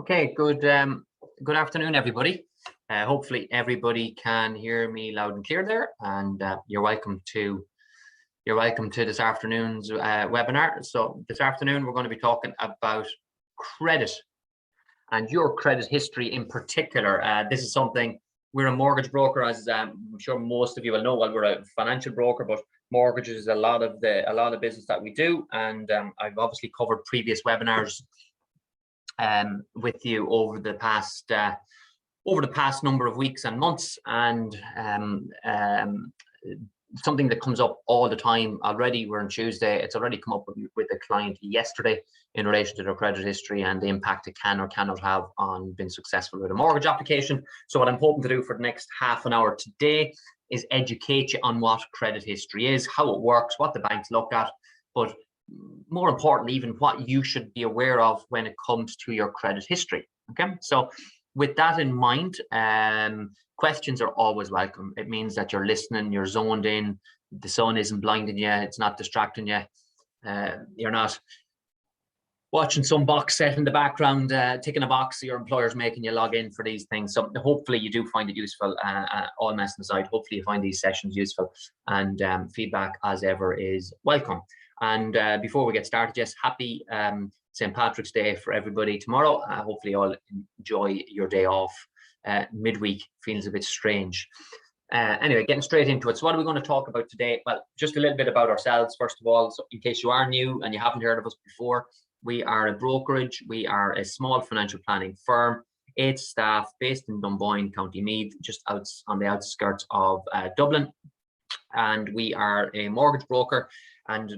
Okay, good afternoon, everybody. Hopefully everybody can hear me loud and clear there, and you're welcome to this afternoon's webinar. So this afternoon we're going to be talking about credit and your credit history in particular. This is something, we're a mortgage broker, as I'm sure most of you will know. Well, we're a financial broker, but mortgages is a lot of business that we do, and I've obviously covered previous webinars with you over the past number of weeks and months, and something that comes up all the time already. We're on Tuesday. It's already come up with a client yesterday in relation to their credit history and the impact it can or cannot have on being successful with a mortgage application. So what I'm hoping to do for the next half an hour today is educate you on what credit history is, how it works, what the banks look at, but more importantly, even what you should be aware of when it comes to your credit history. Okay, so with that in mind, questions are always welcome. It means that you're listening, you're zoned in, the sun isn't blinding you, it's not distracting you, you're not watching some box set in the background, ticking a box, your employer's making you log in for these things. So hopefully you do find it useful. All messing aside, hopefully you find these sessions useful, and feedback as ever is welcome. And before we get started, just happy St. Patrick's Day for everybody tomorrow. Hopefully you all enjoy your day off. Midweek feels a bit strange. Anyway, getting straight into it. So what are we going to talk about today? Well, just a little bit about ourselves, first of all. So in case you are new and you haven't heard of us before, we are a brokerage. We are a small financial planning firm, 8 staff, based in Dunboyne, County Meath, just out on the outskirts of Dublin. And we are a mortgage broker, and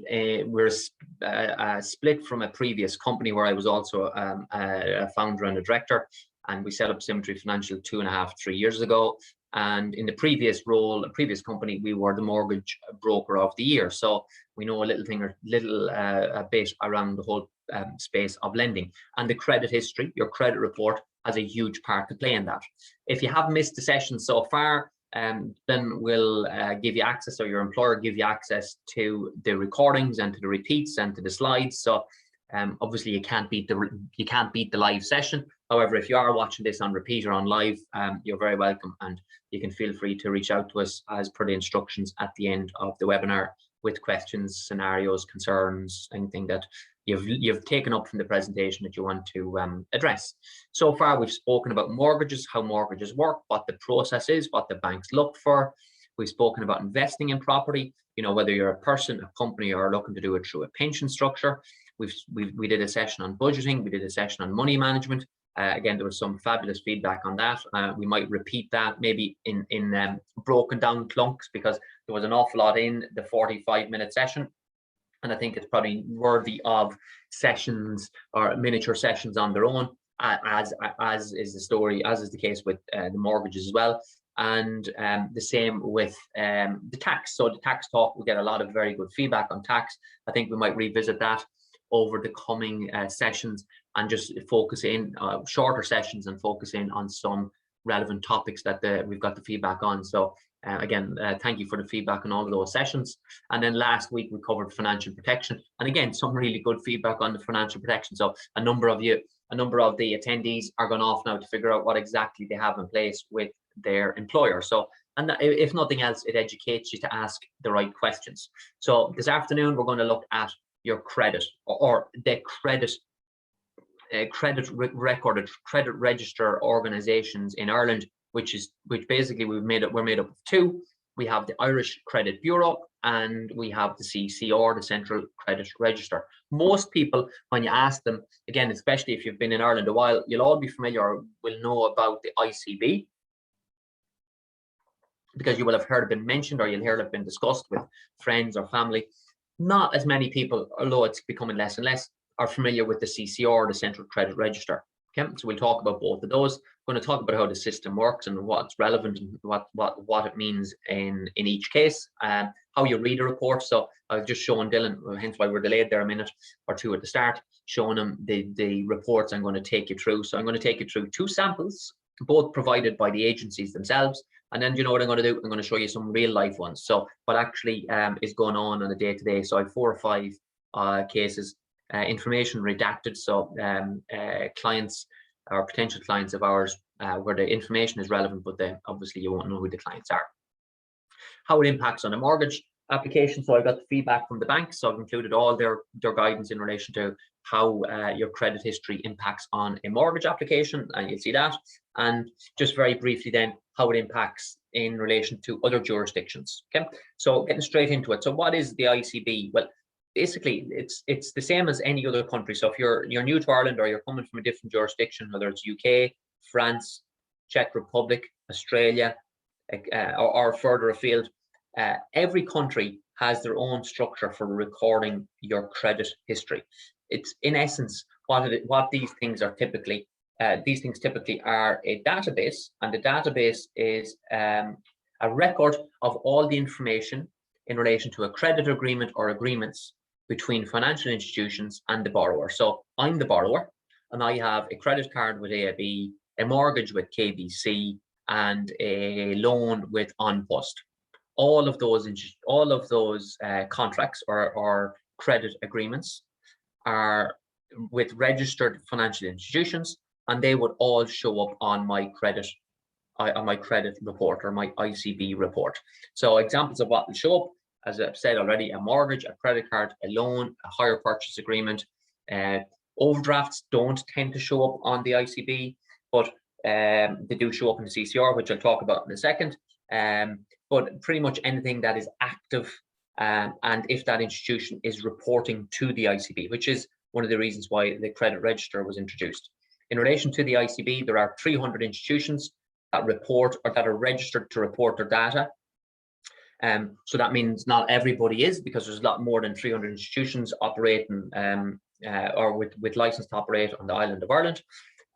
we're split from a previous company where I was also a founder and a director, and we set up Symmetry Financial 2.5, 3 years ago. And in the previous role, a previous company, we were the mortgage broker of the year. So we know a bit around the whole space of lending, and the credit history, your credit report, has a huge part to play in that. If you have missed the session so far, then we'll give you access, or your employer give you access to the recordings and to the repeats and to the slides. So obviously you can't beat the live session. However, if you are watching this on repeat or on live, you're very welcome, and you can feel free to reach out to us as per the instructions at the end of the webinar with questions, scenarios, concerns, anything that you've taken up from the presentation that you want to address. So far, we've spoken about mortgages, how mortgages work, what the process is, what the banks look for. We've spoken about investing in property, you know, whether you're a person, a company, or looking to do it through a pension structure. We did a session on budgeting. We did a session on money management. Again, there was some fabulous feedback on that. We might repeat that maybe in broken down clunks, because there was an awful lot in the 45-minute session. And I think it's probably worthy of sessions or miniature sessions on their own, as is the case with the mortgages as well. And the same with the tax. So the tax talk, we get a lot of very good feedback on tax. I think we might revisit that over the coming sessions, and just focus in shorter sessions and focus in on some relevant topics that we've got the feedback on. So again, thank you for the feedback on all of those sessions. And then last week we covered financial protection, and again, some really good feedback on the financial protection. So a number of the attendees are going off now to figure out what exactly they have in place with their employer. So, and if nothing else, it educates you to ask the right questions. So this afternoon we're going to look at your credit, or the credit register organizations in Ireland, which basically we're made up of 2. We have the Irish Credit Bureau, and we have the CCR, the Central Credit Register. Most people, when you ask them, again, especially if you've been in Ireland a while, you'll all be familiar or will know about the ICB, because you will have heard it been mentioned, or you'll hear it been discussed with friends or family. Not as many people, although it's becoming less and less, are familiar with the CCR, the Central Credit Register. Okay, so we'll talk about both of those. We're going to talk about how the system works and what's relevant and what it means in each case, how you read a report. So I've just shown Dylan, hence why we're delayed there a minute or two at the start, showing him the reports I'm going to take you through. So I'm going to take you through 2 samples, both provided by the agencies themselves. And then you know what I'm going to do? I'm going to show you some real life ones. So what actually is going on a day-to-day. So I have 4 or 5 cases, information redacted. So clients or potential clients of ours where the information is relevant, but then obviously you won't know who the clients are. How it impacts on a mortgage application. So I got the feedback from the bank, so I've included all their guidance in relation to how your credit history impacts on a mortgage application, and you'll see that. And just very briefly then, how it impacts in relation to other jurisdictions. Okay, so getting straight into it. So what is the ICB? Well, basically it's the same as any other country. So if you're new to Ireland, or you're coming from a different jurisdiction, whether it's UK, France, Czech Republic, Australia, or further afield, every country has their own structure for recording your credit history. It's in essence what these things are typically. These things typically are a database, and the database is a record of all the information in relation to a credit agreement or agreements between financial institutions and the borrower. So I'm the borrower, and I have a credit card with AIB, a mortgage with KBC, and a loan with An Post. All of those contracts or credit agreements are with registered financial institutions, and they would all show up on my credit report, or my ICB report. So examples of what will show up, as I've said already: a mortgage, a credit card, a loan, a hire purchase agreement. Overdrafts don't tend to show up on the ICB, but they do show up in the CCR, which I'll talk about in a second. But pretty much anything that is active, and if that institution is reporting to the ICB, which is one of the reasons why the credit register was introduced. In relation to the ICB, there are 300 institutions that report, or that are registered to report their data. So that means not everybody is, because there's a lot more than 300 institutions operating or with license to operate on the island of Ireland.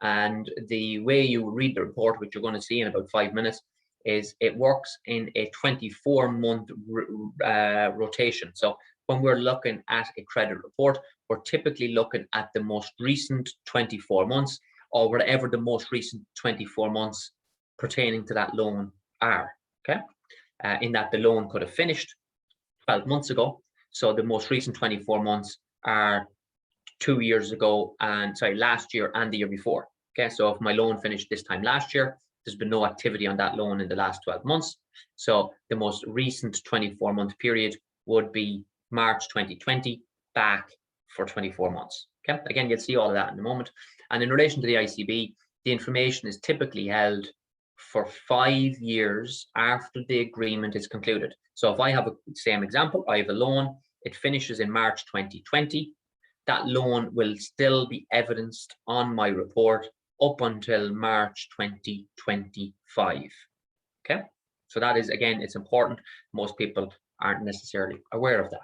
And the way you read the report, which you're going to see in about 5 minutes, is it works in a 24-month rotation. So when we're looking at a credit report, we're typically looking at the most recent 24 months, or whatever the most recent 24 months pertaining to that loan are. Okay, in that the loan could have finished 12 months ago. So the most recent 24 months are 2 years ago, and last year and the year before. Okay, so if my loan finished this time last year, there's been no activity on that loan in the last 12 months. So the most recent 24-month period would be March 2020 back for 24 months. Okay, again, you'll see all of that in a moment. And in relation to the ICB, the information is typically held for 5 years after the agreement is concluded. So if I have a same example, I have a loan, it finishes in March 2020, that loan will still be evidenced on my report up until March 2025. Okay, so that is, again, it's important. Most people aren't necessarily aware of that.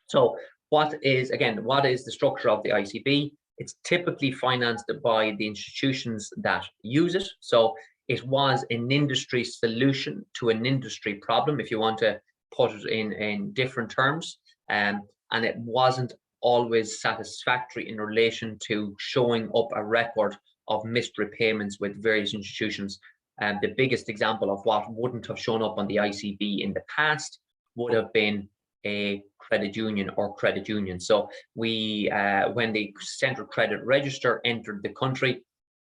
So what is the structure of the ICB? It's typically financed by the institutions that use it. So it was an industry solution to an industry problem, if you want to put it in different terms, and it wasn't always satisfactory in relation to showing up a record of missed repayments with various institutions. The biggest example of what wouldn't have shown up on the ICB in the past would have been a credit union or credit union. So we, when the Central Credit Register entered the country,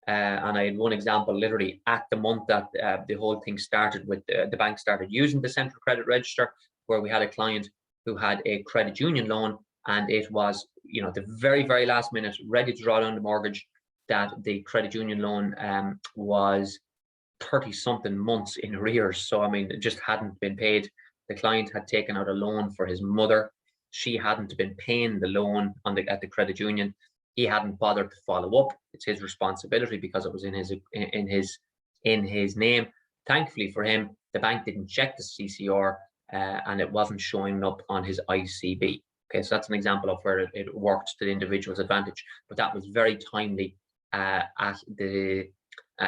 and I had one example literally at the month that the whole thing started, with the bank started using the Central Credit Register, where we had a client who had a credit union loan, and it was, the very, very last minute, ready to draw down the mortgage, that the credit union loan was 30-something months in arrears. So, I mean, it just hadn't been paid. The client had taken out a loan for his mother. She hadn't been paying the loan at the credit union. He hadn't bothered to follow up. It's his responsibility because it was in his name. Thankfully for him, the bank didn't check the CCR, and it wasn't showing up on his ICB. Okay, so that's an example of where it worked to the individual's advantage. But that was very timely at the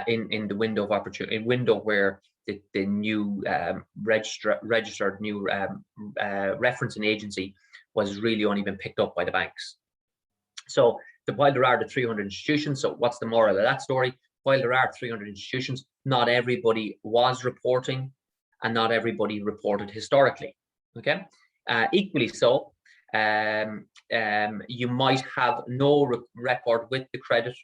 in the window of opportunity, window where the new registered new referencing agency was really only been picked up by the banks. So while there are the 300 institutions, so what's the moral of that story? While there are 300 institutions, not everybody was reporting, and not everybody reported historically. Okay, equally so, You might have no record with the credit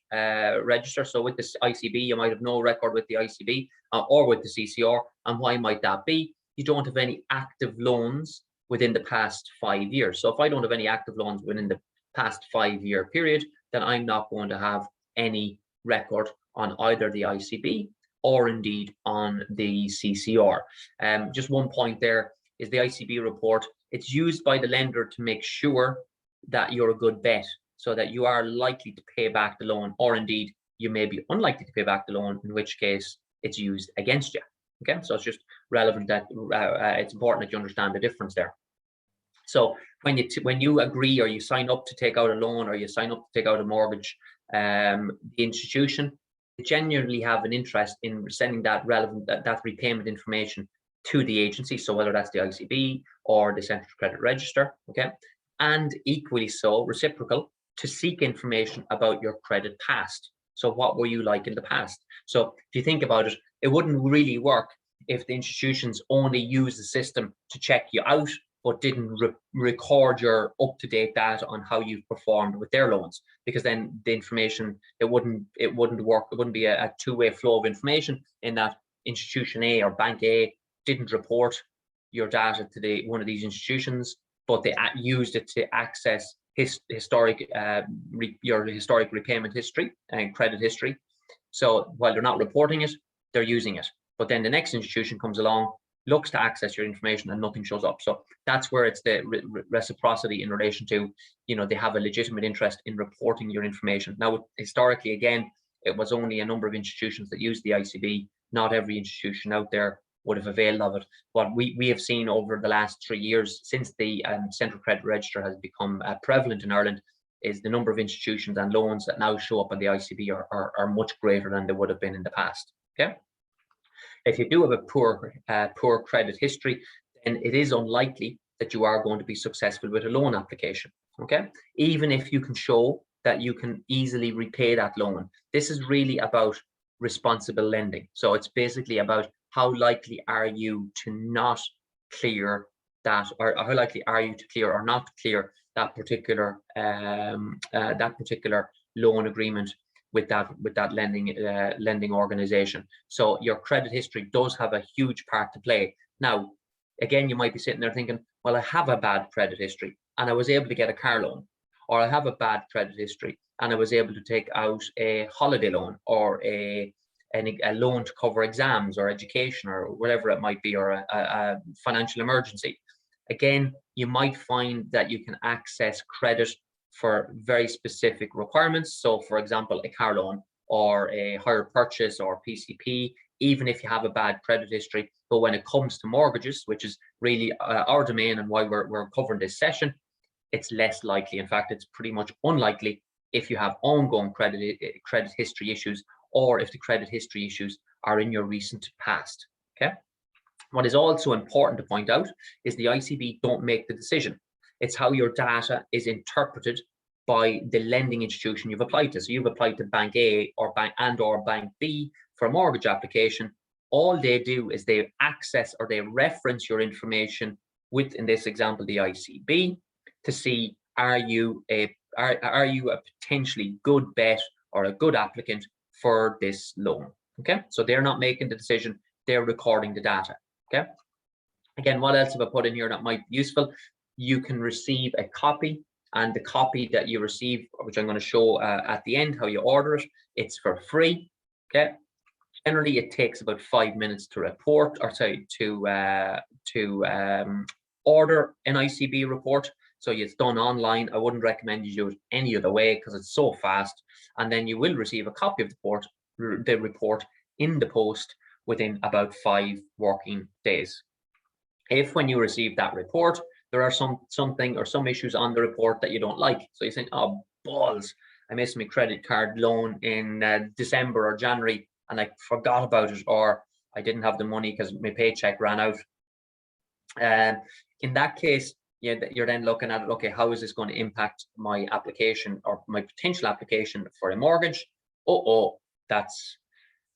register. So with this ICB, you might have no record with the ICB or with the CCR. And why might that be? You don't have any active loans within the past 5 years. So if I don't have any active loans within the past 5-year period, then I'm not going to have any record on either the ICB or indeed on the CCR. Just one point there is the ICB report. It's used by the lender to make sure that you're a good bet, so that you are likely to pay back the loan, or indeed you may be unlikely to pay back the loan, in which case it's used against you. Okay, so it's just relevant that it's important that you understand the difference there. So when you agree or you sign up to take out a loan or you sign up to take out a mortgage, the institution genuinely have an interest in sending that that repayment information to the agency. So whether that's the ICB or the Central Credit Register, okay, and equally so, reciprocal, to seek information about your credit past. So what were you like in the past? So if you think about it, it wouldn't really work if the institutions only use the system to check you out, but didn't record your up-to-date data on how you've performed with their loans, because then the information, it wouldn't work. It wouldn't be a two-way flow of information, in that institution A or bank A didn't report your data to one of these institutions, but they used it to access your historic repayment history and credit history. So while they're not reporting it, they're using it. But then the next institution comes along, looks to access your information, and nothing shows up. So that's where it's the reciprocity in relation to, they have a legitimate interest in reporting your information. Now, historically, again, it was only a number of institutions that used the ICB. Not every institution out there would have availed of it. What we have seen over the last 3 years, since the Central Credit Register has become prevalent in Ireland, is the number of institutions and loans that now show up on the ICB are much greater than they would have been in the past. Okay. If you do have a poor credit history, then it is unlikely that you are going to be successful with a loan application. Okay, even if you can show that you can easily repay that loan. This is really about responsible lending. So it's basically about how likely are you to not clear that, or how likely are you to clear or not clear that particular loan agreement with that lending organization. So your credit history does have a huge part to play. Now, again, you might be sitting there thinking, well, I have a bad credit history and I was able to get a car loan, or I have a bad credit history and I was able to take out a holiday loan, or a loan to cover exams or education or whatever it might be, or a financial emergency. Again, you might find that you can access credit for very specific requirements. So for example, a car loan or a hire purchase or PCP, even if you have a bad credit history. But when it comes to mortgages, which is really our domain and why we're covering this session, it's less likely. In fact, it's pretty much unlikely if you have ongoing credit history issues, or if the credit history issues are in your recent past. Okay. What is also important to point out is the ICB don't make the decision. It's how your data is interpreted by the lending institution you've applied to. So you've applied to Bank A or Bank B for a mortgage application. All they do is they access or they reference your information with, in this example, the ICB, to see, are you a potentially good bet or a good applicant for this loan. Okay, so they're not making the decision, they're recording the data. Okay, again, what else have I put in here that might be useful? You can receive a copy, and the copy that you receive, which I'm going to show at the end how you order it, it's for free. Okay, generally it takes about 5 minutes to report, or sorry, to order an ICB report. So it's done online. I wouldn't recommend you do it any other way because it's so fast. And then you will receive a copy of the report in the post within about 5 working days. If when you receive that report, there are some issues on the report that you don't like, so you think, oh balls, I missed my credit card loan in December or January and I forgot about it, or I didn't have the money because my paycheck ran out. In that case, you're then looking at it, okay, how is this going to impact my application or my potential application for a mortgage? That's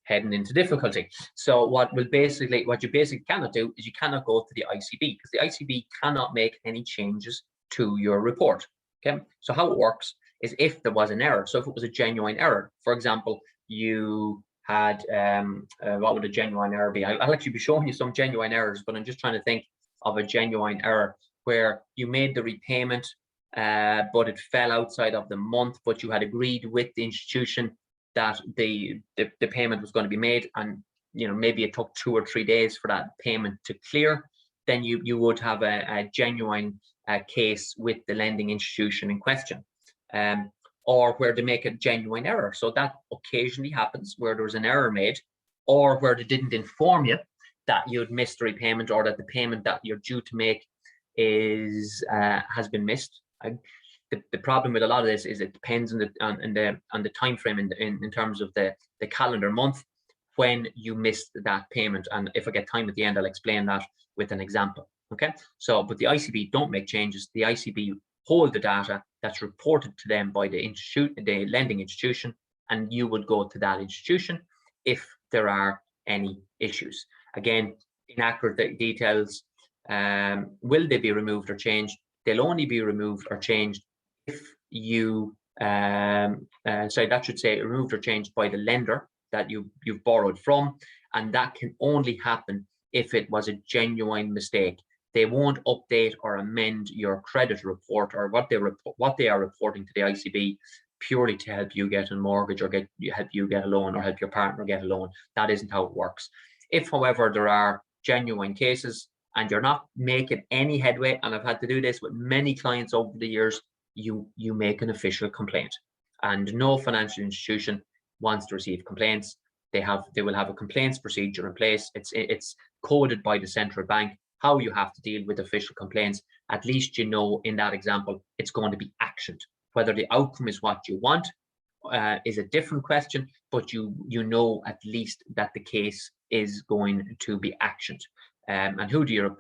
heading into difficulty. So what you basically cannot do is you cannot go to the ICB, because the ICB cannot make any changes to your report. Okay, so how it works is if there was an error, so if it was a genuine error, for example, you had what would a genuine error be? I'll actually be showing you some genuine errors, but I'm just trying to think of a genuine error where you made the repayment, but it fell outside of the month, but you had agreed with the institution that the payment was going to be made, and maybe it took 2 or 3 days for that payment to clear. Then you would have a genuine case with the lending institution in question, or where they make a genuine error. So that occasionally happens, where there was an error made, or where they didn't inform you that you'd missed the repayment, or that the payment that you're due to make has been missed. The problem with a lot of this is it depends on the time frame in terms of the calendar month when you missed that payment. And if I get time at the end, I'll explain that with an example. Okay, so but the ICB don't make changes. The ICB hold the data that's reported to them by the lending institution, and you would go to that institution if there are any issues. Again, inaccurate details, will they be removed or changed? They'll only be removed or changed if you sorry, that should say removed or changed by the lender that you've borrowed from, and that can only happen if it was a genuine mistake. They won't update or amend your credit report or what they are reporting to the ICB purely to help you get a mortgage or help you get a loan or help your partner get a loan. That isn't how it works. If, however, there are genuine cases and you're not making any headway, and I've had to do this with many clients over the years, you make an official complaint. And no financial institution wants to receive complaints. They will have a complaints procedure in place. It's coded by the central bank how you have to deal with official complaints. At least in that example, it's going to be actioned. Whether the outcome is what you want is a different question, but you know at least that the case is going to be actioned. And who do you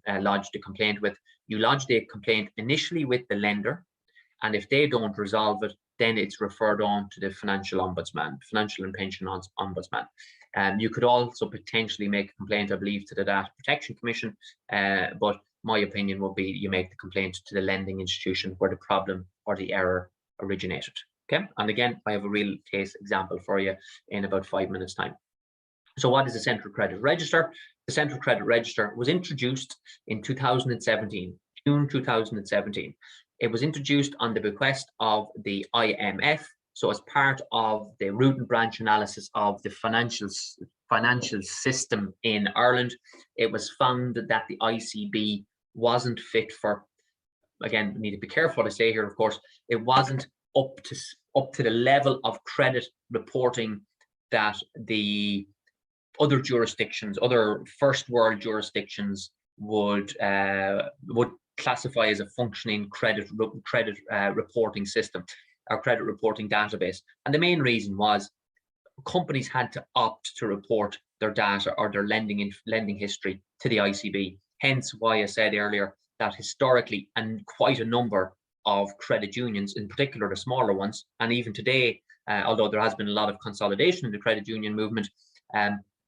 lodge the complaint with? You lodge the complaint initially with the lender, and if they don't resolve it, then it's referred on to the financial and pension ombudsman. You could also potentially make a complaint, I believe, to the Data Protection Commission, but my opinion would be you make the complaint to the lending institution where the problem or the error originated. Okay, and again, I have a real case example for you in about 5 minutes' time. So what is the Central Credit Register? The Central Credit Register was introduced in 2017, June 2017. It was introduced on the bequest of the IMF. So as part of the root and branch analysis of the financial system in Ireland, it was found that the ICB wasn't fit for, again, we need to be careful what I say here, of course, it wasn't up to the level of credit reporting that the other jurisdictions, other first world jurisdictions would classify as a functioning credit reporting system or credit reporting database. And the main reason was companies had to opt to report their data or their lending history to the ICB. Hence why I said earlier that historically, and quite a number of credit unions, in particular the smaller ones, and even today, although there has been a lot of consolidation in the credit union movement,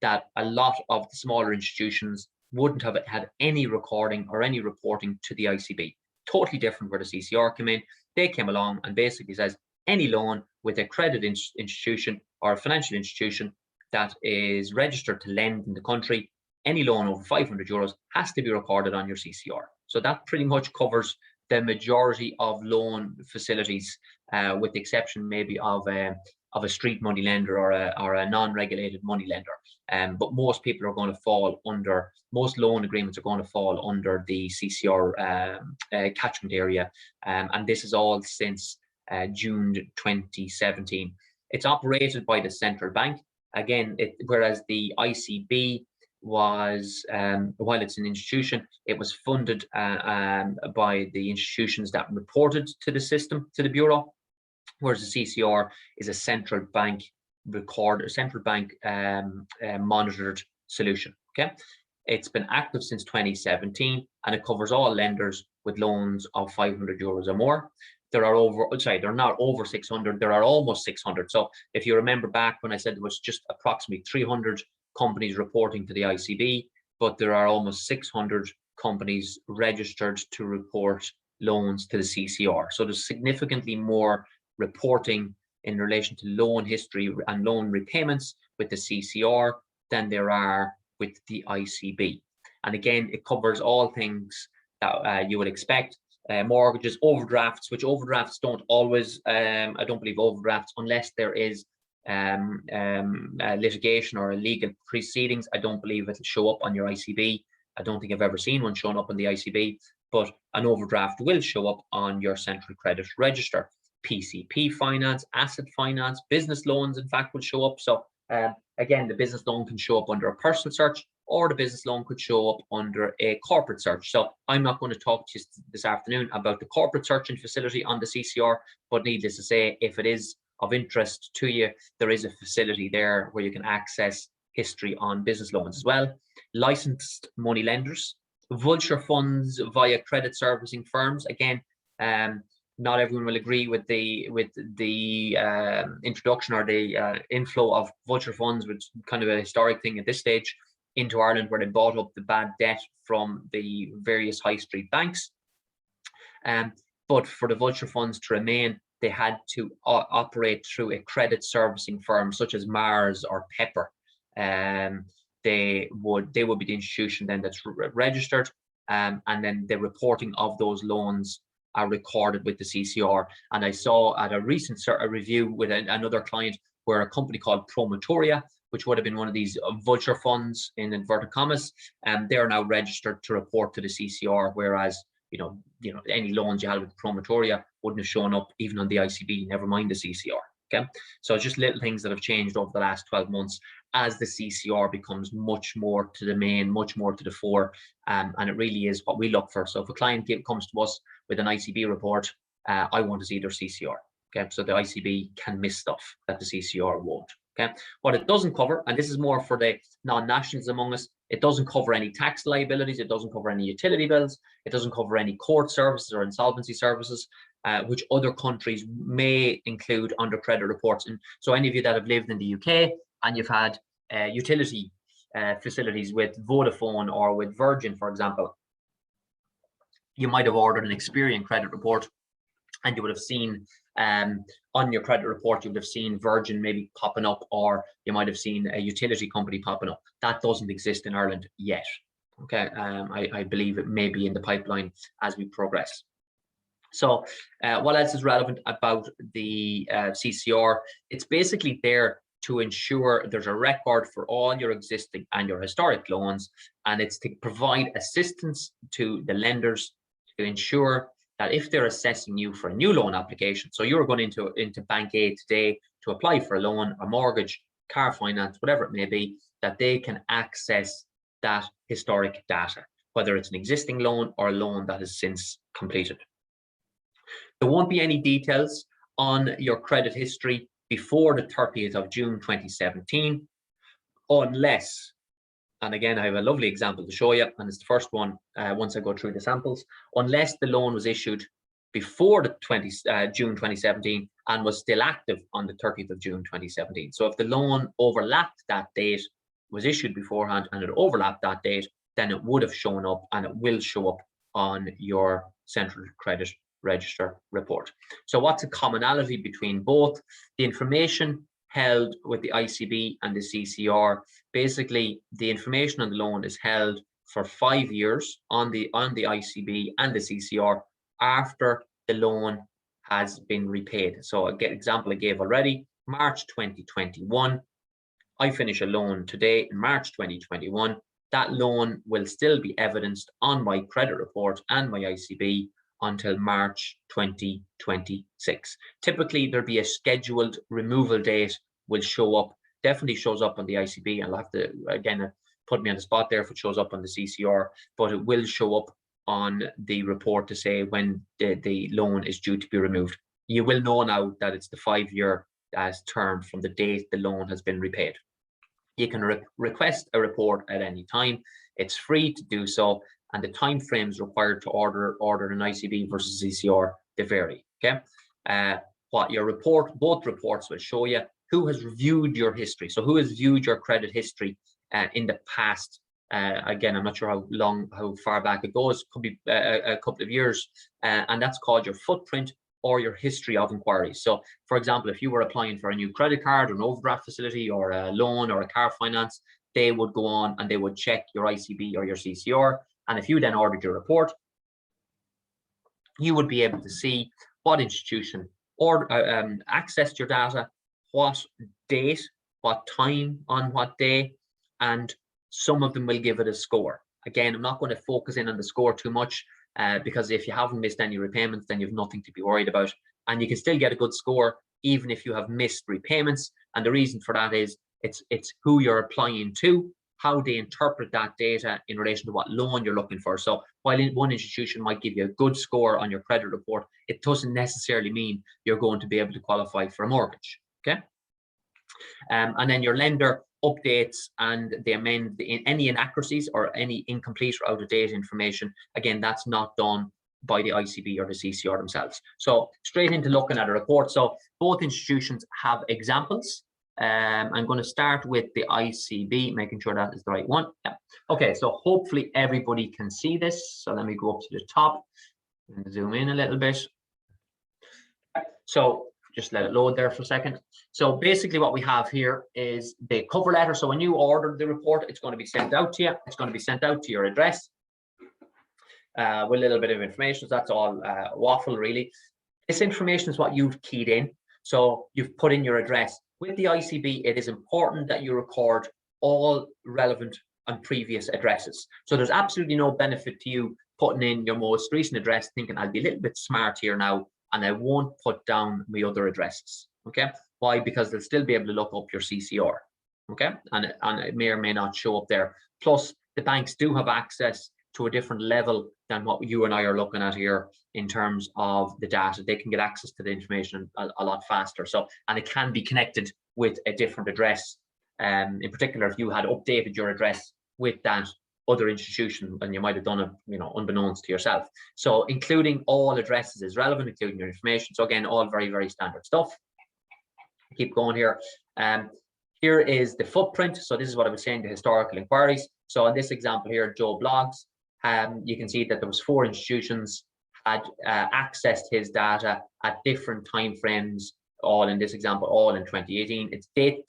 that a lot of the smaller institutions wouldn't have had any recording or any reporting to the ICB. Totally different where the CCR came in. They came along and basically says any loan with a credit institution or a financial institution that is registered to lend in the country, any loan over 500 euros has to be recorded on your CCR. So that pretty much covers the majority of loan facilities, with the exception maybe of a street money lender or a non-regulated money lender. But most people are going to fall under, most loan agreements are going to fall under the CCR catchment area. And this is all since June 2017. It's operated by the central bank. Again, whereas the ICB was, while it's an institution, it was funded by the institutions that reported to the system, to the Bureau, whereas the CCR is a central bank monitored solution. Okay, it's been active since 2017 and it covers all lenders with loans of 500 euros or more. There are they're not over 600, there are almost 600. So if you remember back when I said there was just approximately 300 companies reporting to the ICB, but there are almost 600 companies registered to report loans to the CCR. So there's significantly more reporting in relation to loan history and loan repayments with the CCR than there are with the ICB. And again, it covers all things that you would expect. Mortgages, overdrafts, which overdrafts don't always, I don't believe overdrafts, unless there is litigation or legal proceedings, I don't believe it'll show up on your ICB. I don't think I've ever seen one shown up on the ICB, but an overdraft will show up on your central credit register. PCP finance, asset finance, business loans, in fact, will show up. So again, the business loan can show up under a personal search, or the business loan could show up under a corporate search. So I'm not going to talk to you this afternoon about the corporate searching facility on the CCR, but needless to say, if it is of interest to you, there is a facility there where you can access history on business loans as well. Licensed money lenders, vulture funds via credit servicing firms. Again, not everyone will agree with the introduction or the inflow of vulture funds, which is kind of a historic thing at this stage, into Ireland, where they bought up the bad debt from the various high street banks. But for the vulture funds to remain, they had to operate through a credit servicing firm such as Mars or Pepper. They would be the institution then that's registered, and then the reporting of those loans are recorded with the CCR. And I saw at a recent review with another client where a company called Promotoria, which would have been one of these vulture funds in inverted commas, and they're now registered to report to the CCR, whereas any loans you had with Promotoria wouldn't have shown up even on the ICB, never mind the CCR. Okay, so just little things that have changed over the last 12 months as the CCR becomes much more to the main, much more to the fore, and it really is what we look for. So if a client comes to us with an ICB report, I want to see their CCR. Okay, so the ICB can miss stuff that the CCR won't. Okay, what it doesn't cover, and this is more for the non-nationals among us, it doesn't cover any tax liabilities, it doesn't cover any utility bills, it doesn't cover any court services or insolvency services, which other countries may include under credit reports. And so any of you that have lived in the UK and you've had utility facilities with Vodafone or with Virgin, for example, you might have ordered an Experian credit report, and you would have seen on your credit report, you would have seen Virgin maybe popping up, or you might have seen a utility company popping up. That doesn't exist in Ireland yet. Okay, I believe it may be in the pipeline as we progress. So what else is relevant about the CCR? It's basically there to ensure there's a record for all your existing and your historic loans, and it's to provide assistance to the lenders to ensure that if they're assessing you for a new loan application, so you're going into Bank A today to apply for a loan, a mortgage, car finance, whatever it may be, that they can access that historic data, whether it's an existing loan or a loan that is since completed. There won't be any details on your credit history before the 30th of June 2017, unless, and again, I have a lovely example to show you, and it's the first one once I go through the samples, unless the loan was issued before the June 2017 and was still active on the 30th of June 2017. So if the loan overlapped that date, was issued beforehand, and it overlapped that date, then it would have shown up, and it will show up on your central credit register report. So what's a commonality between both? The information held with the ICB and the CCR, basically the information on the loan is held for 5 years on the ICB and the CCR after the loan has been repaid. So an example I gave already, March 2021, I finish a loan today in March 2021, that loan will still be evidenced on my credit report and my ICB until March 2026. Typically, there'll be a scheduled removal date will show up, definitely shows up on the ICB. I'll have to, again, put me on the spot there if it shows up on the CCR, but it will show up on the report to say when the loan is due to be removed. You will know now that it's the 5-year term from the date the loan has been repaid. You can request a report at any time. It's free to do so, and the time frames required to order an ICB versus CCR, they vary. Okay, what your report, both reports will show you who has reviewed your history. So who has viewed your credit history in the past Again, I'm not sure how far back it goes. Could be a couple of years, and that's called your footprint or your history of inquiries. So, for example, if you were applying for a new credit card or an overdraft facility or a loan or a car finance, they would go on and they would check your ICB or your CCR. And if you then ordered your report, you would be able to see what institution or accessed your data, what date, what time, on what day, and some of them will give it a score. Again, I'm not going to focus in on the score too much because if you haven't missed any repayments, then you have nothing to be worried about. And you can still get a good score even if you have missed repayments. And the reason for that is it's who you're applying to, how they interpret that data in relation to what loan you're looking for. So while one institution might give you a good score on your credit report, it doesn't necessarily mean you're going to be able to qualify for a mortgage. Okay. And then your lender updates and they amend any inaccuracies or any incomplete or out of date information. Again, that's not done by the ICB or the CCR themselves. So straight into looking at a report. So both institutions have examples. I'm going to start with the ICB, making sure that is the right one. Yeah. Okay, so hopefully everybody can see this. So let me go up to the top and zoom in a little bit. So just let it load there for a second. So basically what we have here is the cover letter. So when you order the report, it's going to be sent out to you. It's going to be sent out to your address with a little bit of information. So that's all waffle, really. This information is what you've keyed in. So you've put in your address. With the ICB, it is important that you record all relevant and previous addresses. So there's absolutely no benefit to you putting in your most recent address, thinking I'll be a little bit smart here now, and I won't put down my other addresses. Okay, why? Because they'll still be able to look up your CCR. Okay, and it may or may not show up there. Plus, the banks do have access to a different level than what you and I are looking at here in terms of the data. They can get access to the information a lot faster. So, and it can be connected with a different address. In particular, if you had updated your address with that other institution, and you might have done it, unbeknownst to yourself. So including all addresses is relevant, including your information. So again, all very, very standard stuff. Keep going here. Here is the footprint. So this is what I was saying, the historical inquiries. So in this example here, Joe Blogs, you can see that there was 4 institutions had accessed his data at different time frames, all in this example, all in 2018. It's date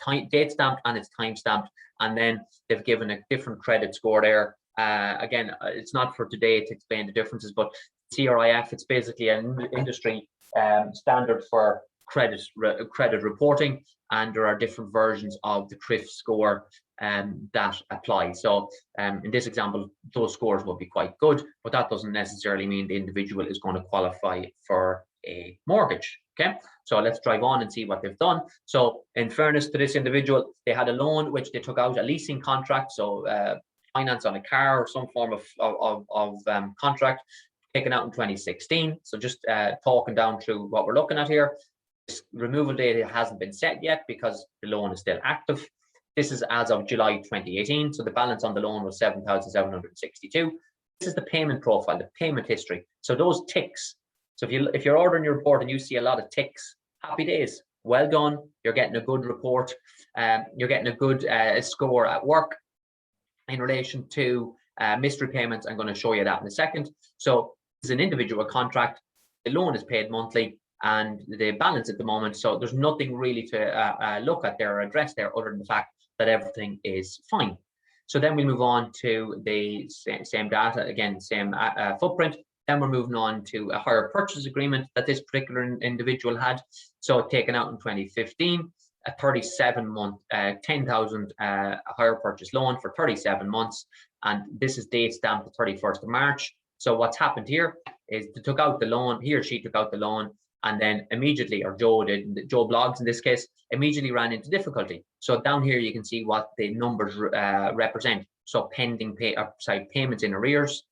stamped and it's time stamped, and then they've given a different credit score there. Again, it's not for today to explain the differences, but CRIF, it's basically an industry standard for credit reporting, and there are different versions of the CRIF score that apply. So in this example, those scores will be quite good, but that doesn't necessarily mean the individual is going to qualify for a mortgage. Okay, so let's drive on and see what they've done. So in fairness to this individual, they had a loan which they took out, a leasing contract, so finance on a car or some form of contract taken out in 2016. So just talking down through what we're looking at here. This removal date hasn't been set yet because the loan is still active. This is as of July 2018. So the balance on the loan was 7,762. This is the payment profile, the payment history. So those ticks. So if you're ordering your report and you see a lot of ticks, happy days. Well done. You're getting a good report. You're getting a good score at work in relation to missed repayments. I'm going to show you that in a second. So it's an individual contract. The loan is paid monthly, and the balance at the moment. So there's nothing really to look at their address there other than the fact that everything is fine. So then we move on to the same data, again, same footprint. Then we're moving on to a hire purchase agreement that this particular individual had. So taken out in 2015, a 37-month, 10,000 hire purchase loan for 37 months. And this is date stamped the 31st of March. So what's happened here is they took out the loan, he or she took out the loan, and then immediately, or Joe did, Joe Blogs in this case, immediately ran into difficulty. So down here you can see what the numbers represent. So pending payments in arrears.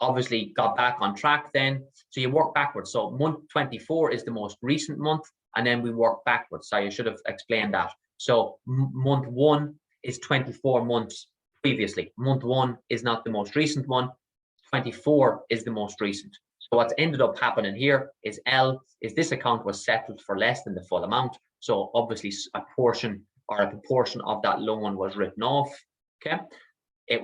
Obviously got back on track then. So you work backwards. So month 24 is the most recent month, and then we work backwards. So I should have explained that. So month 1 is 24 months previously. Month 1 is not the most recent one. 24 is the most recent. So what's ended up happening here is this account was settled for less than the full amount. So obviously a portion or a proportion of that loan was written off. Okay. it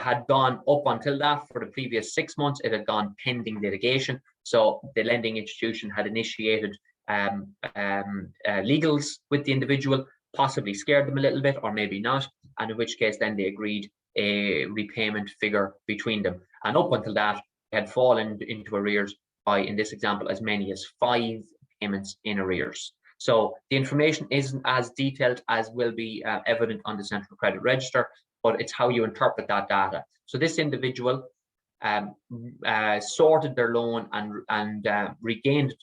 had gone up until that for the previous 6 months. It had gone pending litigation. So the lending institution had initiated legals with the individual, possibly scared them a little bit, or maybe not. And in which case, then they agreed a repayment figure between them. And up until that, they had fallen into arrears by, in this example, as many as 5 payments in arrears. So the information isn't as detailed as will be evident on the Central Credit Register, but it's how you interpret that data. So this individual sorted their loan and regained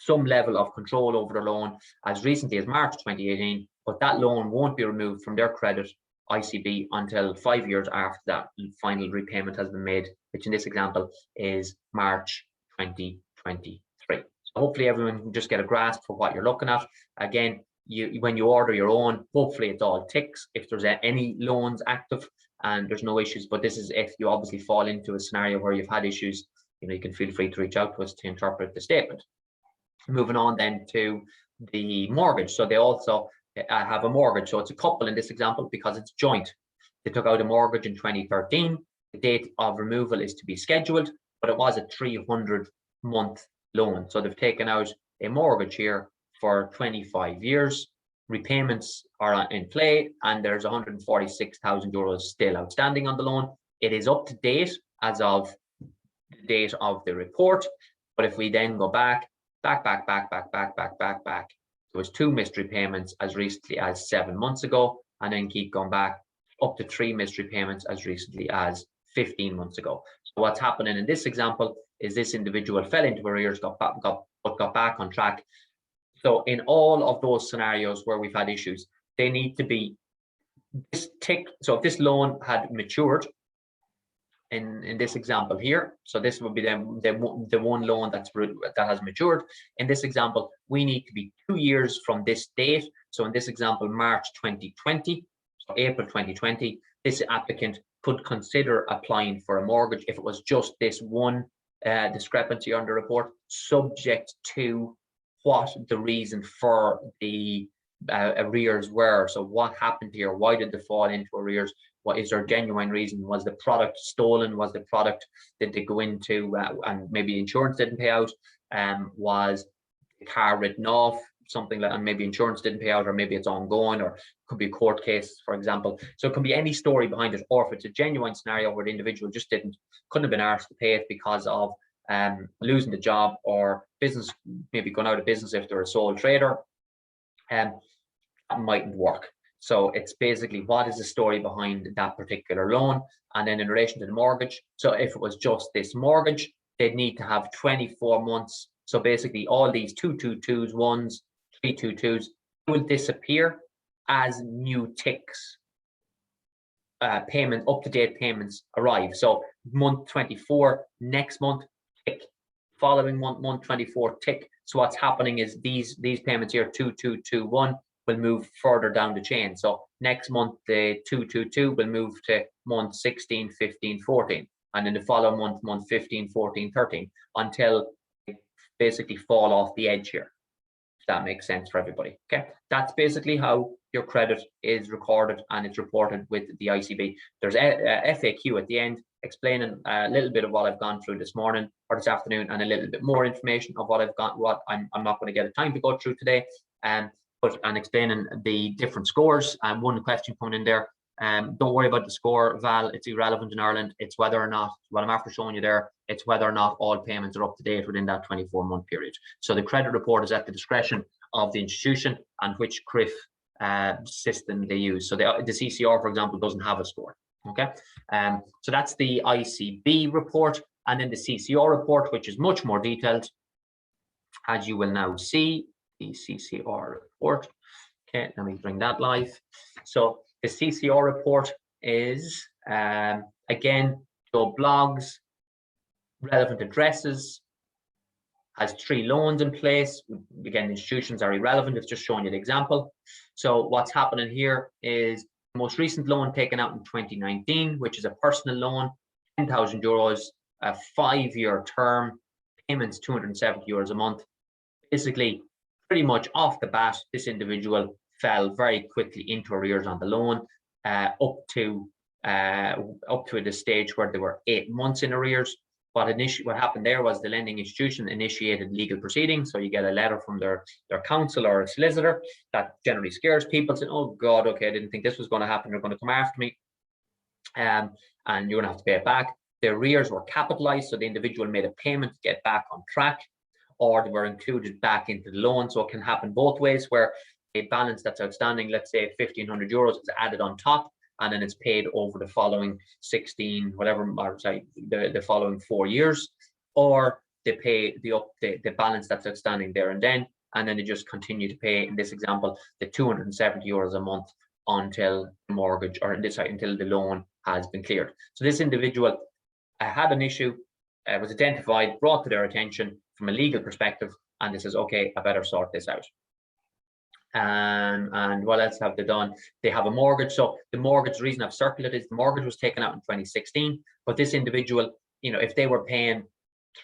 some level of control over their loan as recently as March 2018, but that loan won't be removed from their credit ICB until 5 years after that final repayment has been made, which in this example is March 2023. So hopefully everyone can just get a grasp for what you're looking at. Again, when you order your own, hopefully it's all ticks if there's any loans active and there's no issues. But this is if you obviously fall into a scenario where you've had issues, you can feel free to reach out to us to interpret the statement. Moving on then to the mortgage. So they also have a mortgage. So it's a couple in this example because it's joint. They took out a mortgage in 2013. The date of removal is to be scheduled, but it was a 300-month loan. So they've taken out a mortgage here for 25 years. Repayments are in play, and there's 146,000 euros still outstanding on the loan. It is up to date as of the date of the report. But if we then go back, there was 2 missed repayments as recently as 7 months ago, and then keep going back up to 3 missed repayments as recently as 15 months ago. So what's happening in this example is this individual fell into arrears, got back on track. So in all of those scenarios where we've had issues, they need to be this tick. So if this loan had matured in this example here, so this would be the one loan that has matured. In this example, we need to be 2 years from this date. So in this example, March 2020, so April 2020, this applicant could consider applying for a mortgage if it was just this one discrepancy on the report, subject to what the reason for the arrears were. So what happened here? Why did they fall into arrears? What is their genuine reason? Was the product stolen? Was the product, did they go into and maybe insurance didn't pay out? Was the car written off? Something like, and maybe insurance didn't pay out, or maybe it's ongoing, or it could be a court case, for example. So it can be any story behind it, or if it's a genuine scenario where the individual just couldn't have been asked to pay it because of losing the job, or business maybe going out of business if they're a sole trader, that mightn't work. So it's basically what is the story behind that particular loan. And then in relation to the mortgage, so if it was just this mortgage, they'd need to have 24 months. So basically all these 222s, 1s, 322s will disappear as new ticks, up-to-date payments arrive. So month 24, next month, tick. Following month 24, tick. So what's happening is these payments here, 2221, will move further down the chain. So next month, the 222 will move to month 16, 15, 14. And then the following month 15, 14, 13, until they basically fall off the edge here. If that makes sense for everybody. Okay, that's basically how your credit is recorded and it's reported with the ICB. There's a FAQ at the end explaining a little bit of what I've gone through this morning or this afternoon, and a little bit more information of what I've got, what I'm not going to get a time to go through today. And explaining the different scores. And one question coming in there, don't worry about the score, Val, it's irrelevant in Ireland. It's whether or not, what I'm after showing you there, it's whether or not all payments are up to date within that 24-month period. So the credit report is at the discretion of the institution and which CRIF system they use. So the CCR, for example, doesn't have a score. Okay, so that's the ICB report. And then the CCR report, which is much more detailed, as you will now see. The CCR report. Okay, let me bring that live. So the CCR report is again, so blogs, relevant addresses, has 3 loans in place. Again, institutions are irrelevant, it's just showing you the example. So what's happening here is the most recent loan taken out in 2019, which is a personal loan, 10,000 euros, a 5-year term, payments 270 euros a month. Basically, pretty much off the bat, this individual fell very quickly into arrears on the loan, up to up to the stage where they were 8 months in arrears. What happened there was the lending institution initiated legal proceedings. So you get a letter from their counsel or a solicitor that generally scares people, saying, oh God, okay, I didn't think this was going to happen. They're going to come after me. And you're going to have to pay it back. The arrears were capitalized, so the individual made a payment to get back on track, or they were included back into the loan. So it can happen both ways, where a balance that's outstanding, let's say 1,500 euros, is added on top, and then it's paid over the following 16, whatever, or sorry, the following 4 years, or they pay the balance that's outstanding there and then they just continue to pay, in this example, the 270 euros a month until the mortgage, or until the loan has been cleared. So this individual had an issue, was identified, brought to their attention from a legal perspective, and they says, okay, I better sort this out. And what else have they done? They have a mortgage. So the mortgage, the reason I've circled it is the mortgage was taken out in 2016, but this individual, you know, if they were paying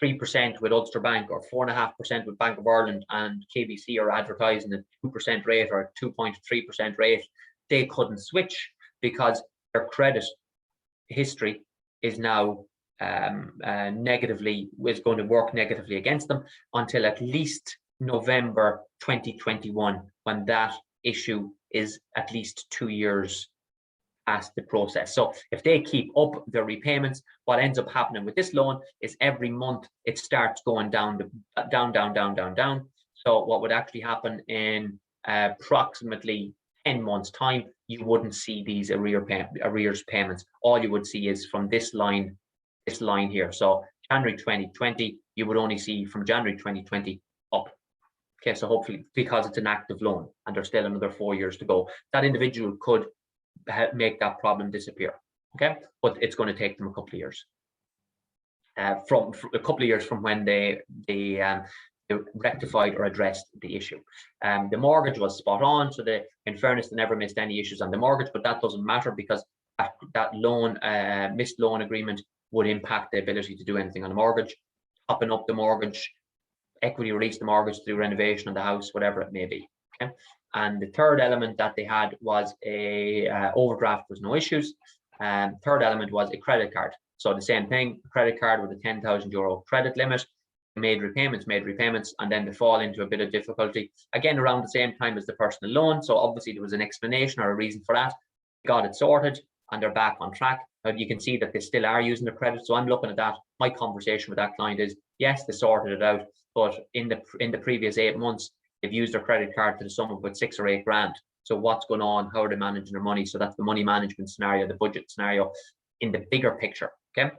3% with Ulster Bank or 4.5% with Bank of Ireland, and KBC are advertising a 2% rate or a 2.3% rate, they couldn't switch because their credit history is now is going to work negatively against them until at least November 2021, when that issue is at least 2 years past the process. So if they keep up their repayments, what ends up happening with this loan is every month it starts going down. So what would actually happen in approximately 10 months time, you wouldn't see these arrears payments. All you would see is from this line here. So January 2020, you would only see from January 2020 up. Okay, so hopefully, because it's an active loan and there's still another 4 years to go, that individual could make that problem disappear. Okay, but it's going to take them a couple of years. From a couple of years from when they rectified or addressed the issue. The mortgage was spot on, so in fairness, they never missed any issues on the mortgage, but that doesn't matter because that loan, missed loan agreement, would impact the ability to do anything on the mortgage, topping up the mortgage, equity release the mortgage through renovation of the house, whatever it may be. Okay, and the third element that they had was a overdraft was no issues. Third element was a credit card. So the same thing, credit card with a 10,000 euro credit limit, made repayments, and then they fall into a bit of difficulty again around the same time as the personal loan. So obviously there was an explanation or a reason for that. Got it sorted and they're back on track. But you can see that they still are using the credit. So I'm looking at that. My conversation with that client is, yes, they sorted it out, but in the previous 8 months, they've used their credit card to the sum of about 6 or 8 grand. So what's going on? How are they managing their money? So that's the money management scenario, the budget scenario in the bigger picture. Okay,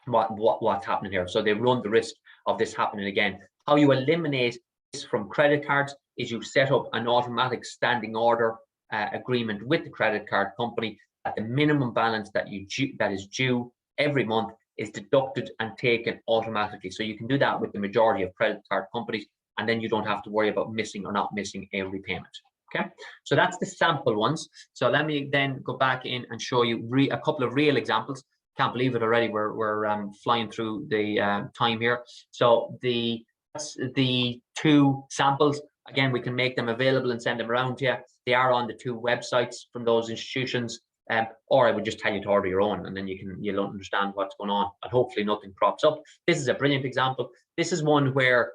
what's happening here? So they run the risk of this happening again. How you eliminate this from credit cards is you set up an automatic standing order agreement with the credit card company that the minimum balance that is due every month is deducted and taken automatically. So you can do that with the majority of credit card companies, and then you don't have to worry about missing or not missing a repayment. Okay, so that's the sample ones. So let me then go back in and show you a couple of real examples. Can't believe it already. We're flying through the time here. So that's the 2 samples. Again, we can make them available and send them around to you. They are on the 2 websites from those institutions. Or I would just tell you to order your own, and then you'll understand what's going on, and hopefully nothing crops up. This is a brilliant example. This is one where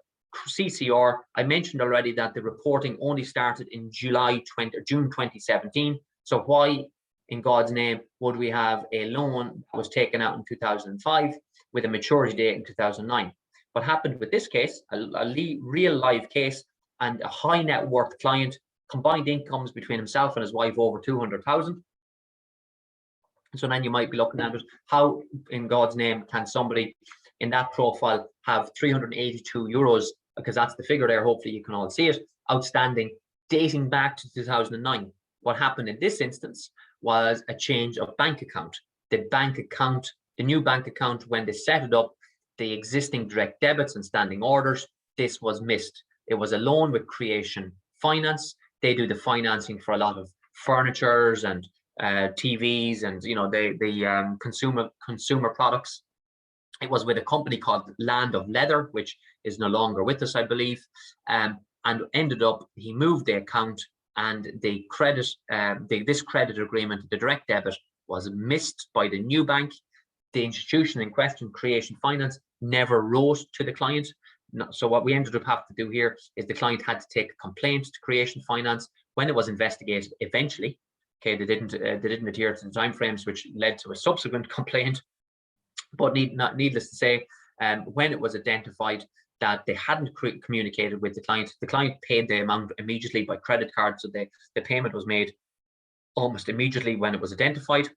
CCR, I mentioned already that the reporting only started in June 2017. So why in God's name would we have a loan that was taken out in 2005 with a maturity date in 2009? What happened with this case, a real live case, and a high net worth client, combined incomes between himself and his wife over 200,000. So then you might be looking at it, how in God's name can somebody in that profile have 382 euros, because that's the figure there, hopefully you can all see it, outstanding, dating back to 2009. What happened in this instance was a change of bank account. The new bank account, when they set it up, the existing direct debits and standing orders, this was missed. It was a loan with Creation Finance. They do the financing for a lot of furnitures and TVs and the consumer products. It was with a company called Land of Leather, which is no longer with us, I believe, and ended up, he moved the account, and the credit, this credit agreement, the direct debit, was missed by the new bank. The institution in question, Creation Finance, never wrote to the client. So what we ended up having to do here is the client had to take a complaint to Creation Finance. When it was investigated, eventually, okay, they didn't adhere to the timeframes, which led to a subsequent complaint. But needless to say, when it was identified that they hadn't communicated with the client paid the amount immediately by credit card. So the payment was made almost immediately when it was identified.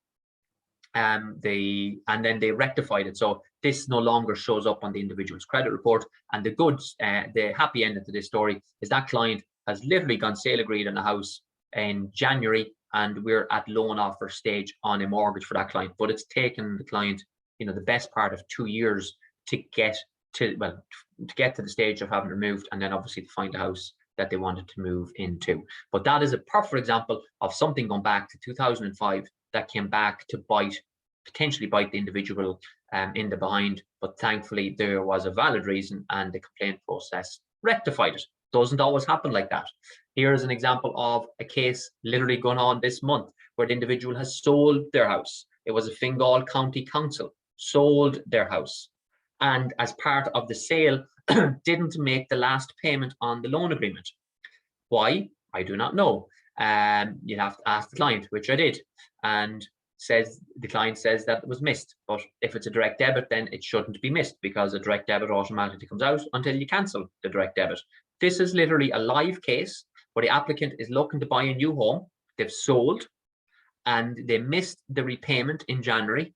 And then they rectified it. So this no longer shows up on the individual's credit report. And the happy ending to this story is that client has literally gone sale agreed on a house in January, and we're at loan offer stage on a mortgage for that client. But it's taken the client, the best part of 2 years to get to the stage of having removed, and then obviously to find a house that they wanted to move into. But that is a perfect example of something going back to 2005 that came back to potentially bite the individual in the behind. But thankfully, there was a valid reason, and the complaint process rectified it. Doesn't always happen like that. Here is an example of a case literally going on this month where the individual has sold their house. It was a Fingal County Council, sold their house, and as part of the sale, didn't make the last payment on the loan agreement. Why? I do not know. You'd have to ask the client, which I did, and the client says that it was missed. But if it's a direct debit, then it shouldn't be missed, because a direct debit automatically comes out until you cancel the direct debit. This is literally a live case where the applicant is looking to buy a new home. They've sold, and they missed the repayment in January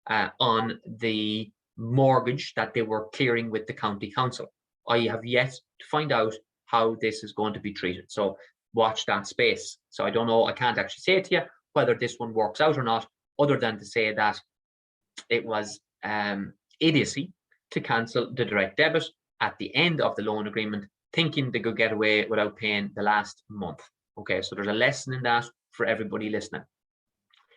on the mortgage that they were clearing with the county council. I have yet to find out how this is going to be treated. So watch that space. So I don't know, I can't actually say to you whether this one works out or not, other than to say that it was idiocy to cancel the direct debit at the end of the loan agreement, thinking they could get away without paying the last month. Okay, so there's a lesson in that for everybody listening.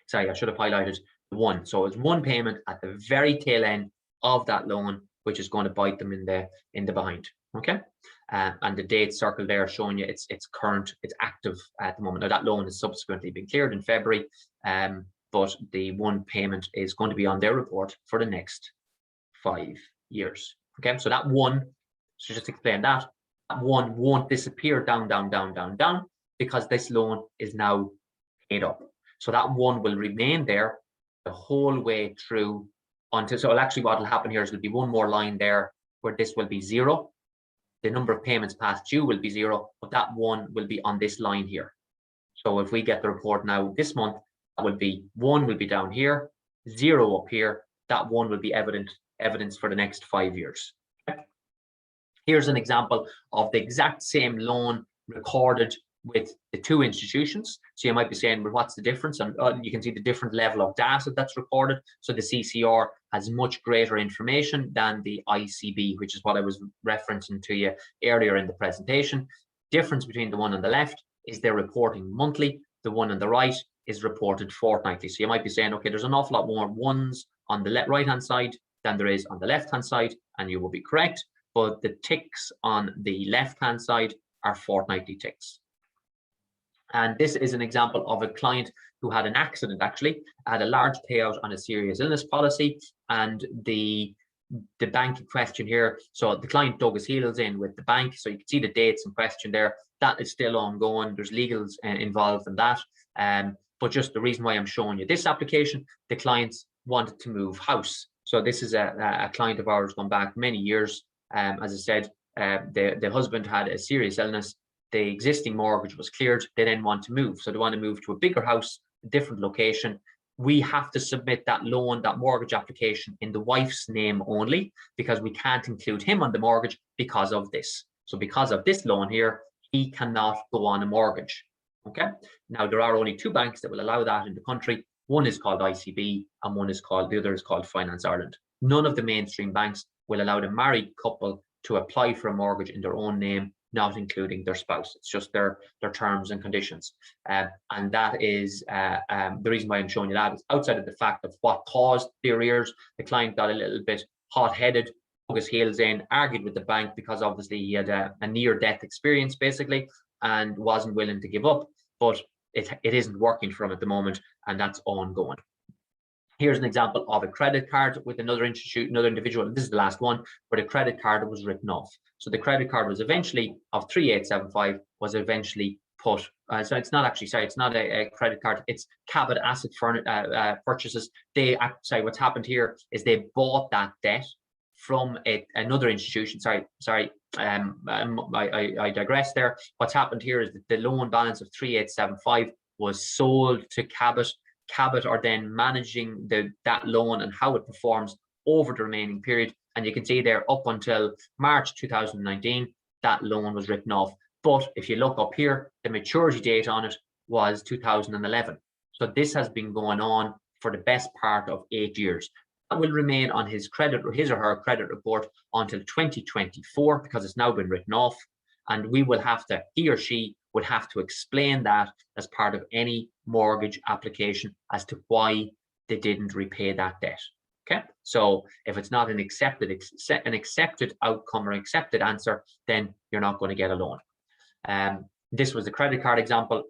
Sorry, I should have highlighted the one. So it's one payment at the very tail end of that loan, which is going to bite them in the behind. Okay, and the date circle there showing you it's current, it's active at the moment. Now that loan has subsequently been cleared in February, but the one payment is going to be on their report for the next 5 years. Okay, so that one, so just explain that one won't disappear down, because this loan is now paid up. So that one will remain there the whole way through until, so actually what will happen here is there'll be one more line there where this will be 0. The number of payments past due will be 0, but that one will be on this line here. So if we get the report now this month, that will be 1 will be down here, 0 up here. That 1 will be evidence for the next 5 years. Here's an example of the exact same loan recorded with the two institutions. So you might be saying, well, what's the difference? And you can see the different level of data that's recorded. So the CCR has much greater information than the ICB, which is what I was referencing to you earlier in the presentation. Difference between the one on the left is they're reporting monthly. The one on the right is reported fortnightly. So you might be saying, okay, there's an awful lot more ones on the right-hand side than there is on the left-hand side, and you will be correct. But the ticks on the left-hand side are fortnightly ticks. And this is an example of a client who had an accident, actually, had a large payout on a serious illness policy, and the bank in question here, so the client dug his heels in with the bank, so you can see the dates in question there. That is still ongoing. There's legals involved in that. But just the reason why I'm showing you this application, the clients wanted to move house. So this is a client of ours going back many years. As I said, the husband had a serious illness. The existing mortgage was cleared. They then want to move. So they want to move to a bigger house, a different location. We have to submit that loan, that mortgage application in the wife's name only, because we can't include him on the mortgage because of this. So because of this loan here, he cannot go on a mortgage. Okay. Now there are only 2 banks that will allow that in the country. One is called ICB and the other is called Finance Ireland. None of the mainstream banks will allow the married couple to apply for a mortgage in their own name, not including their spouse. It's just their terms and conditions. And that is the reason why I'm showing you that. Is outside of the fact of what caused the arrears, the client got a little bit hot-headed, dug his heels in, argued with the bank because obviously he had a near-death experience, basically, and wasn't willing to give up. But it isn't working for him at the moment, and that's ongoing. Here's an example of a credit card with another individual. This is the last one, where the credit card was written off. So the credit card was eventually of 3875 was eventually put. So it's not actually, sorry, it's not a credit card. It's Cabot Asset Purchases. What's happened here is they bought that debt from another institution. I digress there. What's happened here is that the loan balance of 3875 was sold to Cabot. Cabot are then managing that loan and how it performs over the remaining period. And you can see there up until March 2019, that loan was written off. But if you look up here, the maturity date on it was 2011. So this has been going on for the best part of 8 years. That will remain on his or her credit report until 2024 because it's now been written off. And he or she would have to explain that as part of any mortgage application as to why they didn't repay that debt. Okay, so if it's not an accepted outcome or accepted answer, then you're not going to get a loan. This was the credit card example,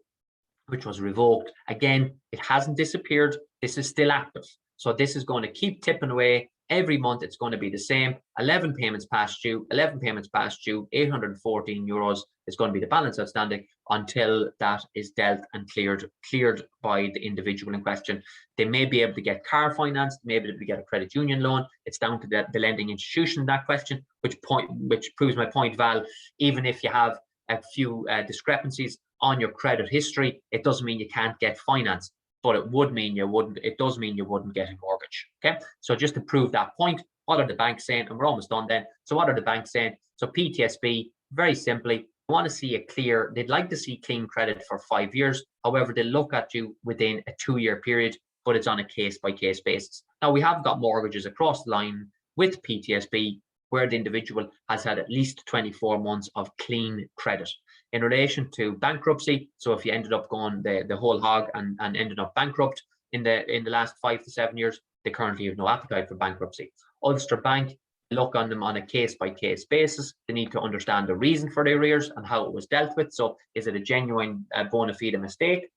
which was revoked. Again, it hasn't disappeared. This is still active. So this is going to keep tipping away. Every month it's going to be the same. 11 payments past due, 814 euros is going to be the balance outstanding until that is dealt and cleared by the individual in question. They may be able to get car finance, maybe able to get a credit union loan. It's down to the lending institution, that question, which proves my point, Val. Even if you have a few discrepancies on your credit history, it doesn't mean you can't get finance. But it does mean you wouldn't get a mortgage. Okay, so just to prove that point, what are the banks saying? And we're almost done then. So what are the banks saying? So PTSB, very simply, want to see they'd like to see clean credit for 5 years. However, they look at you within a 2-year period, but it's on a case-by-case basis. Now, we have got mortgages across the line with PTSB where the individual has had at least 24 months of clean credit. In relation to bankruptcy, so if you ended up going the whole hog and ended up bankrupt in the last 5 to 7 years, they currently have no appetite for bankruptcy. Ulster Bank look on them on a case-by-case basis. They need to understand the reason for the arrears and how it was dealt with. So is it a genuine bona fide mistake?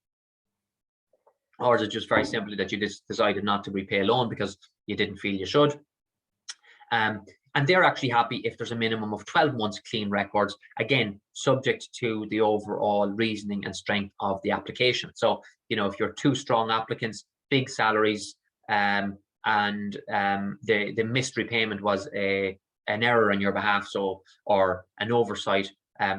Or is it just very simply that you just decided not to repay a loan because you didn't feel you should? And they're actually happy if there's a minimum of 12 months clean records, again, subject to the overall reasoning and strength of the application. So, if you're 2 strong applicants, big salaries, and the missed repayment was an error on your behalf, or an oversight,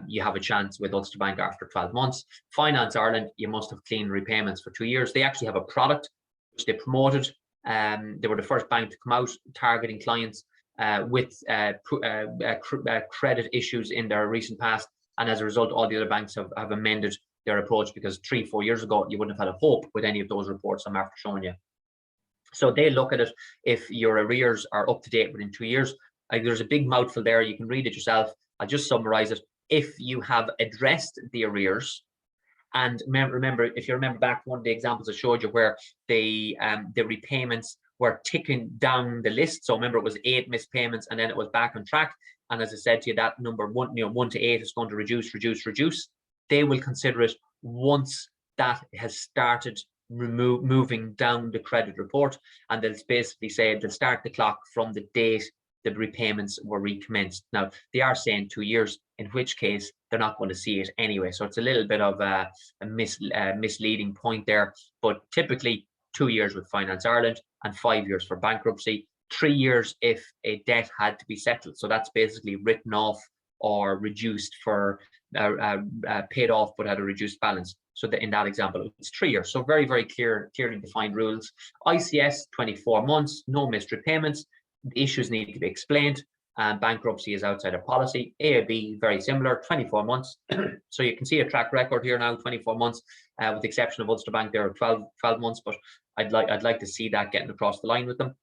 you have a chance with Ulster Bank after 12 months. Finance Ireland, you must have clean repayments for 2 years. They actually have a product which they promoted. They were the first bank to come out targeting clients with credit issues in their recent past, and as a result, all the other banks have amended their approach, because 3-4 years ago you wouldn't have had a hope with any of those reports I'm after showing you. So they look at it if your arrears are up to date within 2 years. There's a big mouthful there. You can read it yourself. I'll just summarize it. If you have addressed the arrears, and remember, if you remember back to one of the examples I showed you where the repayments were ticking down the list. So remember, it was 8 missed payments and then it was back on track. And as I said to you, that number 1 to 8 is going to reduce. They will consider it once that has started moving down the credit report, and they'll basically say they'll start the clock from the date the repayments were recommenced. Now, they are saying 2 years, in which case they're not going to see it anyway. So it's a little bit of a misleading point there. But typically 2 years with Finance Ireland and 5 years for bankruptcy. 3 years if a debt had to be settled. So that's basically written off or reduced for paid off but had a reduced balance. So in that example, it's 3 years. So very, very clearly defined rules. ICS, 24 months, no missed repayments. The issues need to be explained. Bankruptcy is outside of policy. AIB, very similar, 24 months. So you can see a track record here now, 24 months, with the exception of Ulster Bank, there are 12 months, but I'd like to see that getting across the line with them.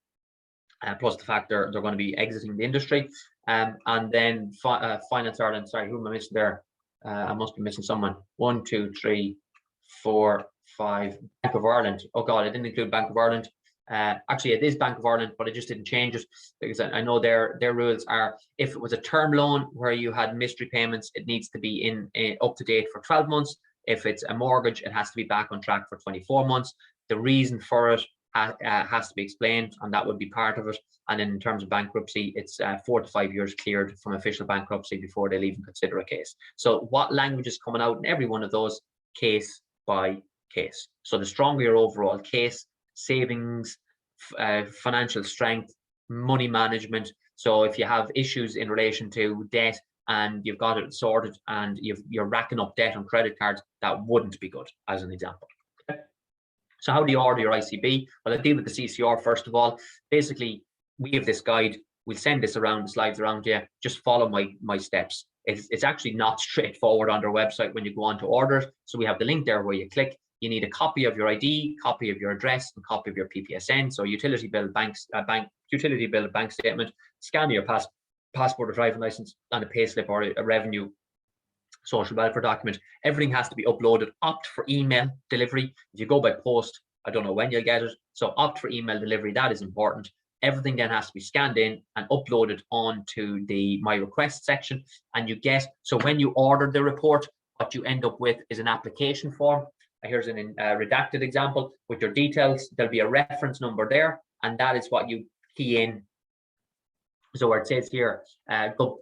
Plus the fact they're going to be exiting the industry. And then Finance Ireland, sorry, who am I missing there? I must be missing someone. 1, 2, 3, 4, 5. Bank of Ireland. Oh God, I didn't include Bank of Ireland. Actually, it is Bank of Ireland, but I just didn't change it because I know their rules are, if it was a term loan where you had missed repayments, it needs to be in up to date for 12 months. If it's a mortgage, it has to be back on track for 24 months. The reason for it has to be explained, and that would be part of it. And then in terms of bankruptcy, it's 4 to 5 years cleared from official bankruptcy before they'll even consider a case. So what language is coming out in every one of those? Case by case. So the stronger your overall case, savings, financial strength, money management. So if you have issues in relation to debt and you've got it sorted and you're racking up debt on credit cards, that wouldn't be good, as an example. Okay. So how do you order your ICB? Well, I'll deal with the CCR first of all. Basically, we have this guide. We'll send this around, the slides around you. Just follow my steps. It's actually not straightforward on their website when you go on to order it. So we have the link there where you click. You need a copy of your ID, copy of your address, and copy of your PPSN. So utility bill, bank statement, scan your passport or driving license, and a payslip or a revenue social welfare document. Everything has to be uploaded. Opt for email delivery. If you go by post, I don't know when you'll get it. So opt for email delivery. That is important. Everything then has to be scanned in and uploaded onto the My Request section. And you get, so when you order the report, what you end up with is an application form. Here's a redacted example with your details. There'll be a reference number there, and that is what you key in. So where it says here,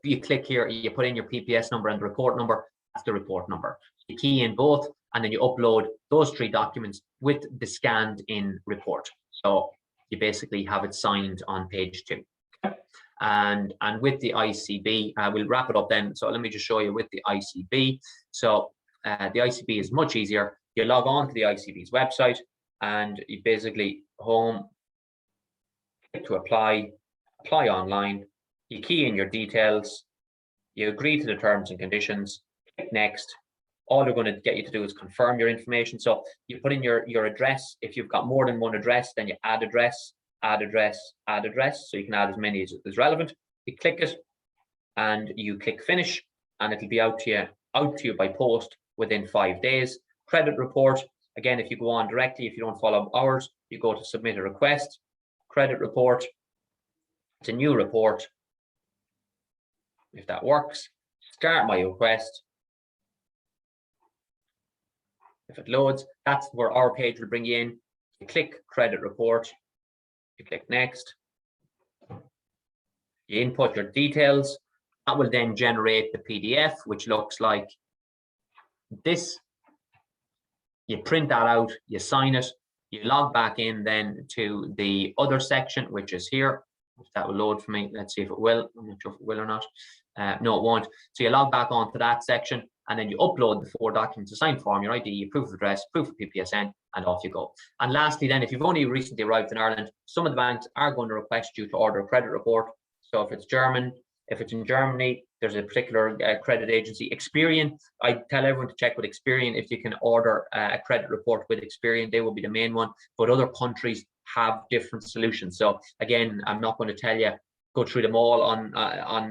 you click here, you put in your PPS number and the report number. That's the report number. You key in both, and then you upload those 3 documents with the scanned in report. So you basically have it signed on page 2. And with the ICB, we'll wrap it up then. So let me just show you with the ICB. So the ICB is much easier. You log on to the ICB's website, and you basically home, click to apply online. You key in your details. You agree to the terms and conditions. Click next. All they're going to get you to do is confirm your information. So you put in your address. If you've got more than one address, then you add address, add address, add address. So you can add as many as is relevant. You click it, and you click finish, and it'll be out to you by post within 5 days. Credit report, again, if you go on directly, if you don't follow ours, you go to submit a request. Credit report, it's a new report. If that works, start my request. If it loads, that's where our page will bring you in. You click credit report, you click next. You input your details. That will then generate the PDF, which looks like this. You print that out, you sign it, you log back in then to the other section, which is here. If that will load for me, let's see if it will. I'm not sure if it will or not. No, it won't. So you log back onto that section, and then you upload the 4 documents: the signed form, your ID, your proof of address, proof of PPSN, and off you go. And lastly, then, if you've only recently arrived in Ireland, some of the banks are going to request you to order a credit report. So if it's German, if it's in Germany, there's a particular credit agency, Experian. I tell everyone to check with Experian if you can order a credit report with Experian. They will be the main one, but other countries have different solutions. So again, I'm not going to tell you, go through them all on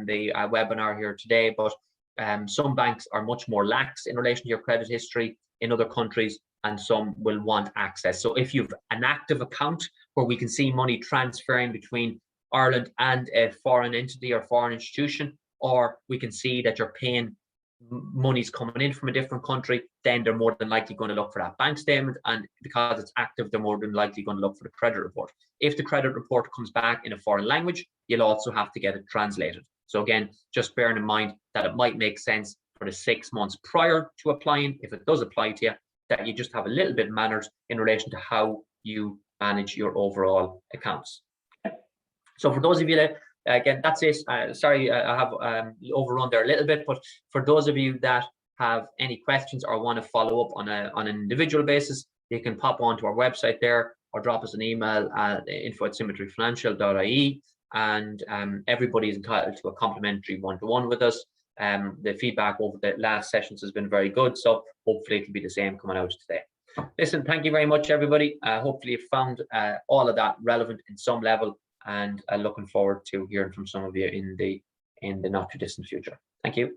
the webinar here today, but some banks are much more lax in relation to your credit history in other countries, and some will want access. So if you've an active account where we can see money transferring between Ireland and a foreign entity or foreign institution, or we can see that you're paying money's coming in from a different country, then they're more than likely going to look for that bank statement, and because it's active, they're more than likely going to look for the credit report. If the credit report comes back in a foreign language, you'll also have to get it translated. So again, just bearing in mind that it might make sense for the 6 months prior to applying, if it does apply to you, that you just have a little bit of manners in relation to how you manage your overall accounts. So for those of you that, again, that's it. Sorry, I have overrun there a little bit, but for those of you that have any questions or want to follow up on an individual basis, you can pop onto our website there or drop us an email at info@symmetryfinancial.ie, and everybody is entitled to a complimentary one-to-one with us. The feedback over the last sessions has been very good, so hopefully it'll be the same coming out today. Listen, thank you very much, everybody. Hopefully you found all of that relevant in some level, and looking forward to hearing from some of you in the not too distant future. Thank you.